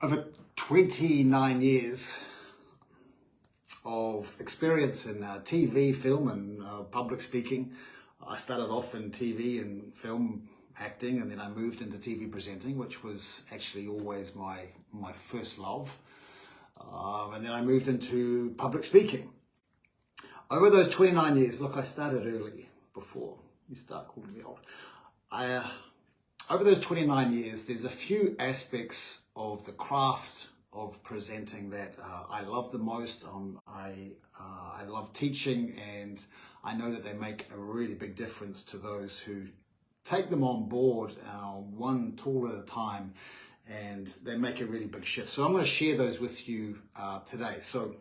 Over 29 years of experience in TV, film, and public speaking. I started off in TV and film acting, and then I moved into TV presenting, which was actually always my first love. And then I moved into public speaking. Over those 29 years, look, I started early before you start calling me old. Over those 29 years, there's a few aspects of the craft of presenting that I love the most. I love teaching, and I know that they make a really big difference to those who take them on board one tool at a time, and they make a really big shift. So I'm going to share those with you today. So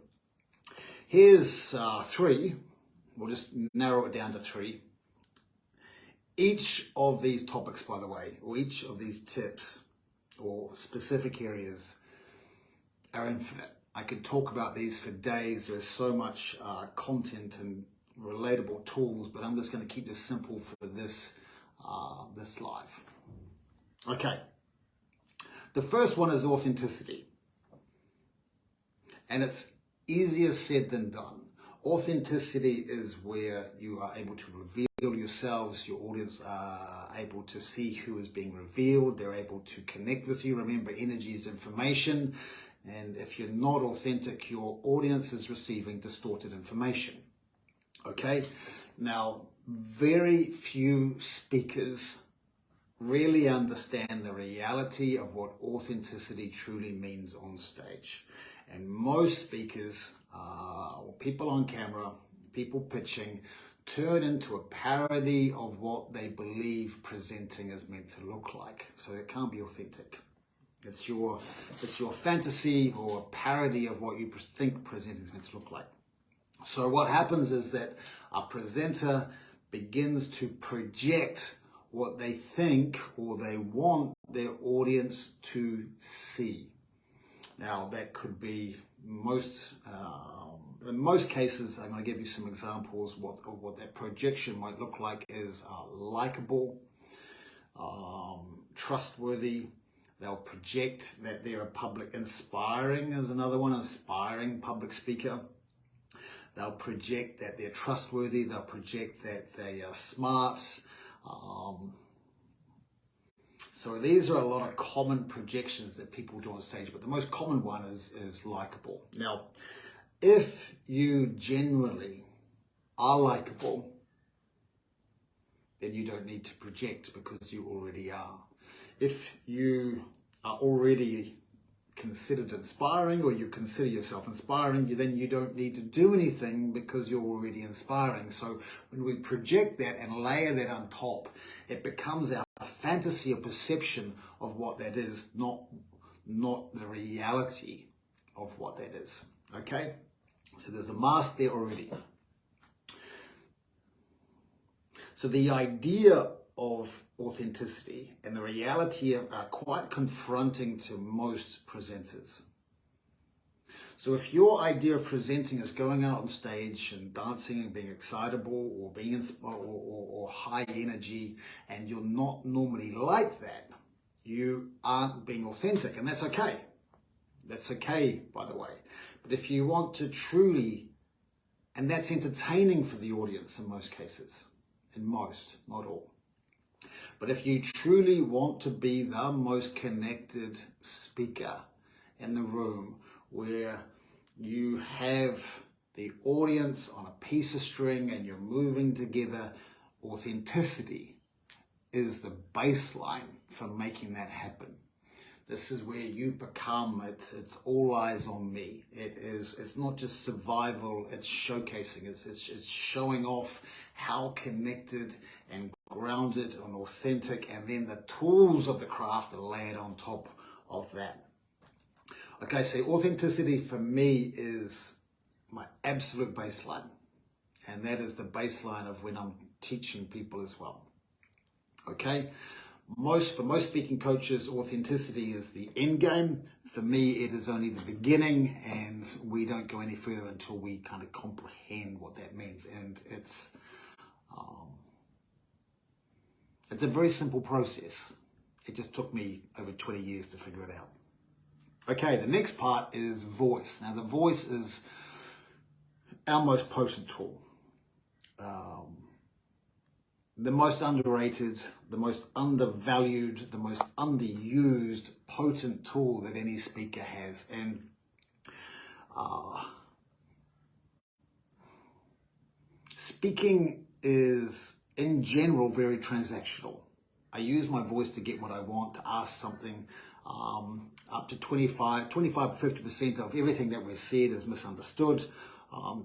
here's three. We'll just narrow it down to three. Each of these topics, by the way, or each of these tips or specific areas are infinite. I could talk about these for days. There's so much content and relatable tools, but I'm just going to keep this simple for this live. Okay. The first one is authenticity. And it's easier said than done. Authenticity is where you are able to reveal yourselves. Your audience are able to see who is being revealed. They're able to connect with you. Remember, energy is information. And if you're not authentic, your audience is receiving distorted information. Okay? Now, very few speakers really understand the reality of what authenticity truly means on stage. And most speakers, or people on camera, people pitching, turn into a parody of what they believe presenting is meant to look like. So it can't be authentic. It's your fantasy or a parody of what you think presenting is meant to look like. So what happens is that a presenter begins to project what they think or they want their audience to see. Now, that could be in most cases, I'm going to give you some examples of what that projection might look like is likable, trustworthy. They'll project that they're a public, inspiring is another one, inspiring public speaker. They'll project that they're trustworthy. They'll project that they are smart. So these are a lot of common projections that people do on stage, but the most common one is likable. Now, if you generally are likable, then you don't need to project because you already are. If you are already considered inspiring, or you consider yourself inspiring, then you don't need to do anything because you're already inspiring. So when we project that and layer that on top, it becomes our fantasy or perception of what that is, not the reality of what that is. Okay? So there's a mask there already. So the idea of authenticity and the reality are quite confronting to most presenters. So if your idea of presenting is going out on stage and dancing and being excitable or being inspired or high energy, and you're not normally like that, you aren't being authentic, and that's okay. That's okay, by the way. But if you want to truly, and that's entertaining for the audience in most cases, in most, not all. But if you truly want to be the most connected speaker in the room, where you have the audience on a piece of string and you're moving together, authenticity is the baseline for making that happen. This is where you become, it's all eyes on me. It's not just survival, it's showcasing, it's showing off how connected and grounded and authentic, and then the tools of the craft are layered on top of that. Okay, so authenticity for me is my absolute baseline, and that is the baseline of when I'm teaching people as well. Okay? For most speaking coaches, authenticity is the end game. For me, it is only the beginning, and we don't go any further until we kind of comprehend what that means. And it's a very simple process. It just took me over 20 years to figure it out. Okay, the next part is voice. Now, the voice is our most potent tool. The most underrated, the most undervalued, the most underused, potent tool that any speaker has. And speaking is, in general, very transactional. I use my voice to get what I want, to ask something. Up to 25 to 50% of everything that we said is misunderstood.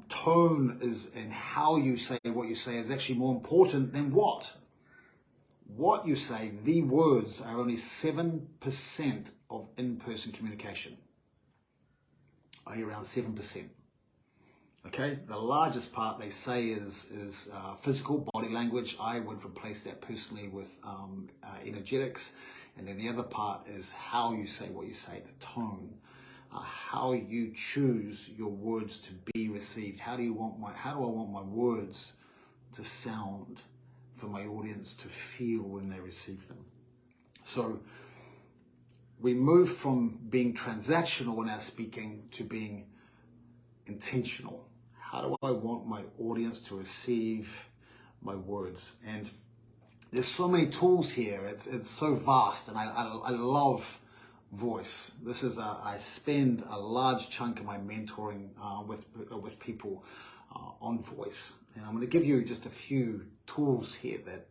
Tone is, and how you say what you say is actually more important than what you say. The words are only 7% of in-person communication. Only around 7%. Okay, the largest part they say is physical body language. I would replace that personally with energetics. And then the other part is how you say what you say, the tone, how you choose your words to be received. How do I want my words to sound for my audience to feel when they receive them? So we move from being transactional in our speaking to being intentional. How do I want my audience to receive my words? And there's so many tools here. It's so vast, and I love voice. This is I spend a large chunk of my mentoring with people on voice, and I'm going to give you just a few tools here that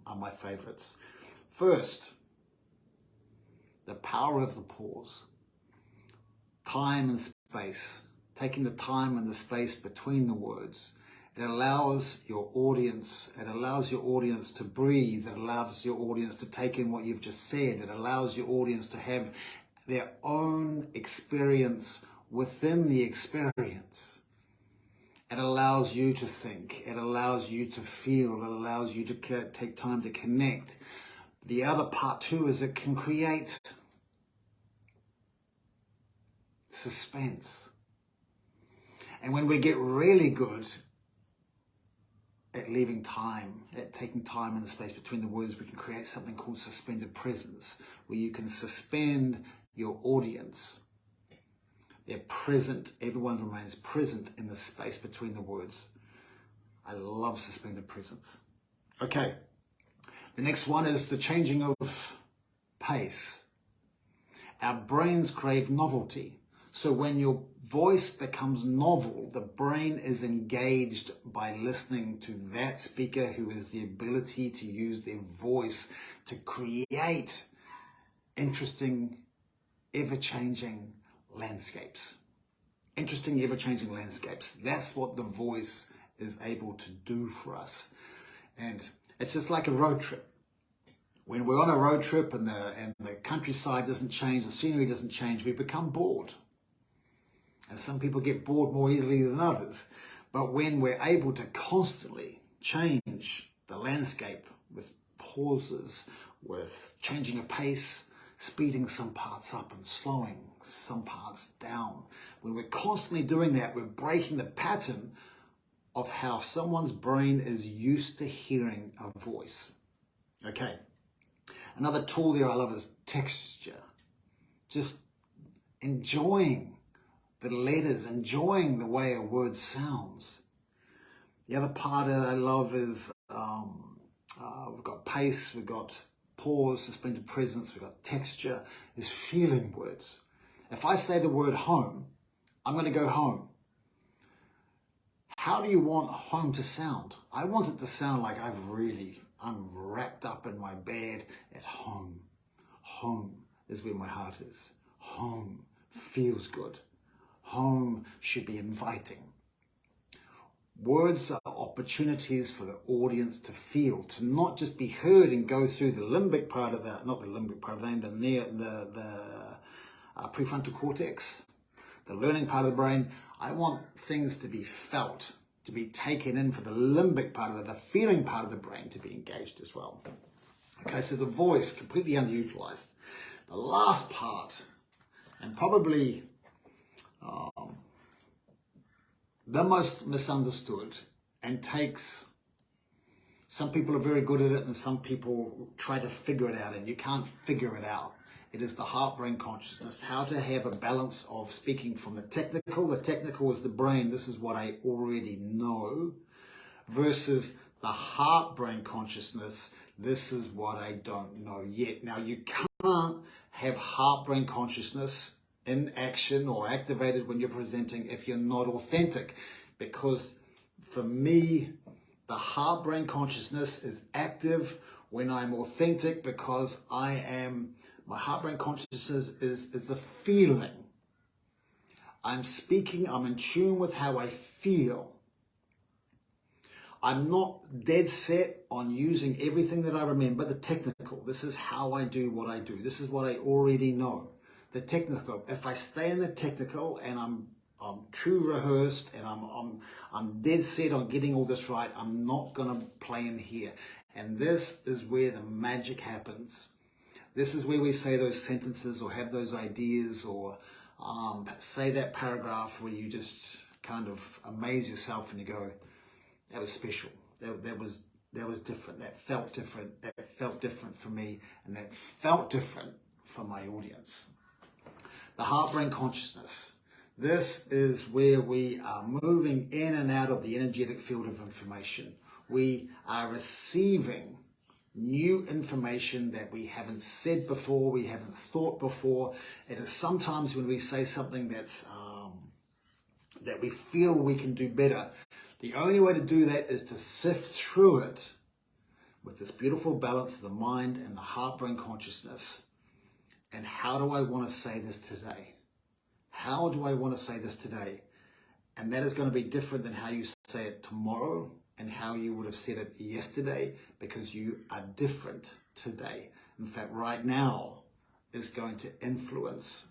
are my favorites. First, the power of the pause. Time and space. Taking the time and the space between the words. It allows your audience to breathe. It allows your audience to take in what you've just said. It allows your audience to have their own experience within the experience. It allows you to think. It allows you to feel. It allows you to take time to connect. The other part too is it can create suspense. And when we get really good at leaving time, at taking time in the space between the words, we can create something called suspended presence, where you can suspend your audience. They're present, everyone remains present in the space between the words. I love suspended presence. Okay, the next one is the changing of pace. Our brains crave novelty. So when your voice becomes novel, the brain is engaged by listening to that speaker who has the ability to use their voice to create interesting, ever-changing landscapes. Interesting, ever-changing landscapes. That's what the voice is able to do for us. And it's just like a road trip. When we're on a road trip and the countryside doesn't change, the scenery doesn't change, we become bored. And some people get bored more easily than others. But when we're able to constantly change the landscape with pauses, with changing a pace, speeding some parts up and slowing some parts down, when we're constantly doing that, we're breaking the pattern of how someone's brain is used to hearing a voice. Okay. Another tool there I love is texture. Just enjoying the letters, enjoying the way a word sounds. The other part I love is we've got pace, we've got pause, suspended presence, we've got texture, is feeling words. If I say the word home, I'm going to go home. How do you want home to sound? I want it to sound like I'm wrapped up in my bed at home. Home is where my heart is. Home feels good. Home should be inviting. Words are opportunities for the audience to feel, to not just be heard and go through the limbic part of the, not the limbic part of the prefrontal cortex, the learning part of the brain. I want things to be felt, to be taken in for the limbic part of the feeling part of the brain to be engaged as well. Okay, so the voice, completely underutilized. The last part, and probably the most misunderstood, and takes, some people are very good at it and some people try to figure it out, and you can't figure it out, It is the heart-brain consciousness, how to have a balance of speaking from the technical. The technical is the brain. This is what I already know, versus the heart-brain consciousness. This is what I don't know yet. Now, you can't have heart-brain consciousness in action or activated when you're presenting if you're not authentic, because for me, the heart-brain consciousness is active when I'm authentic, because my heart-brain consciousness is the feeling. I'm speaking, I'm in tune with how I feel. I'm not dead set on using everything that I remember, the technical. This is how I do what I do. This is what I already know. The technical. If I stay in the technical and I'm too rehearsed and I'm dead set on getting all this right, I'm not gonna play in here. And this is where the magic happens. This is where we say those sentences or have those ideas or say that paragraph where you just kind of amaze yourself and you go, that was special. That was different. That felt different. That felt different for me, and that felt different for my audience. The heart-brain consciousness. This is where we are moving in and out of the energetic field of information. We are receiving new information that we haven't said before, we haven't thought before. It is sometimes when we say something that's that we feel we can do better. The only way to do that is to sift through it with this beautiful balance of the mind and the heart-brain consciousness. And how do I want to say this today? How do I want to say this today? And that is going to be different than how you say it tomorrow and how you would have said it yesterday, because you are different today. In fact, right now is going to influence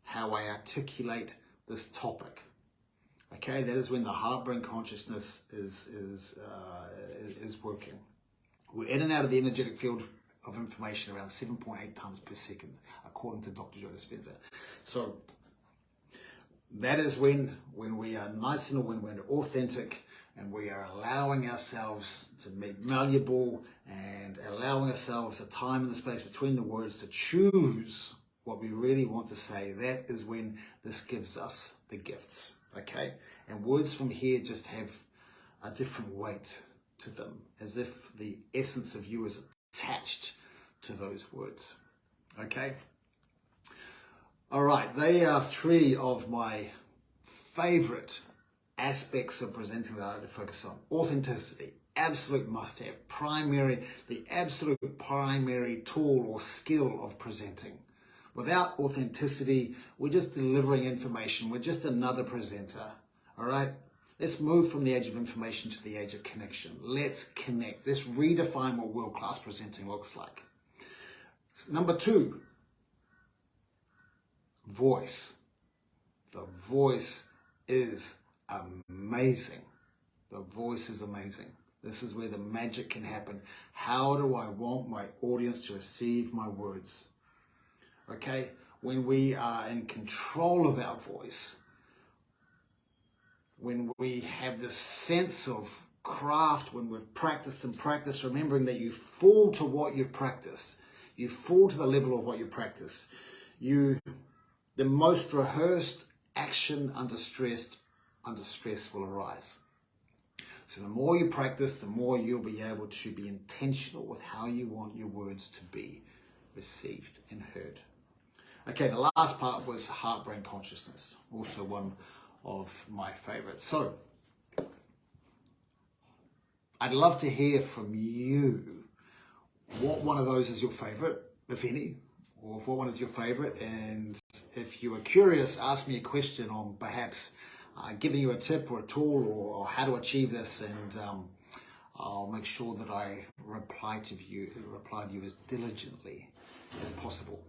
how I articulate this topic. Okay, that is when the heart-brain consciousness is working. We're in and out of the energetic field of information around 7.8 times per second, according to Dr. Joe Dispenza. So that is when we are nice and when we're authentic and we are allowing ourselves to be malleable and allowing ourselves the time and the space between the words to choose what we really want to say. That is when this gives us the gifts. Okay, and words from here just have a different weight to them, as if the essence of you is attached to those words. Okay, all right, they are three of my favorite aspects of presenting that I like to focus on. Authenticity, absolute must-have, the absolute primary tool or skill of presenting. Without authenticity, we're just delivering information. We're just another presenter, all right? Let's move from the age of information to the age of connection. Let's connect. Let's redefine what world-class presenting looks like. Number two, voice. The voice is amazing. The voice is amazing. This is where the magic can happen. How do I want my audience to receive my words? Okay, when we are in control of our voice, when we have this sense of craft, when we've practiced and practiced, remembering that you fall to what you practice, you fall to the level of what you practice. The most rehearsed action under stress will arise. So the more you practice, the more you'll be able to be intentional with how you want your words to be received and heard. Okay, the last part was heart-brain consciousness, also one of my favorites. So, I'd love to hear from you what one of those is your favorite, if any, or what one is your favorite. And if you are curious, ask me a question on perhaps giving you a tip or a tool or how to achieve this, and I'll make sure that I reply to you as diligently as possible.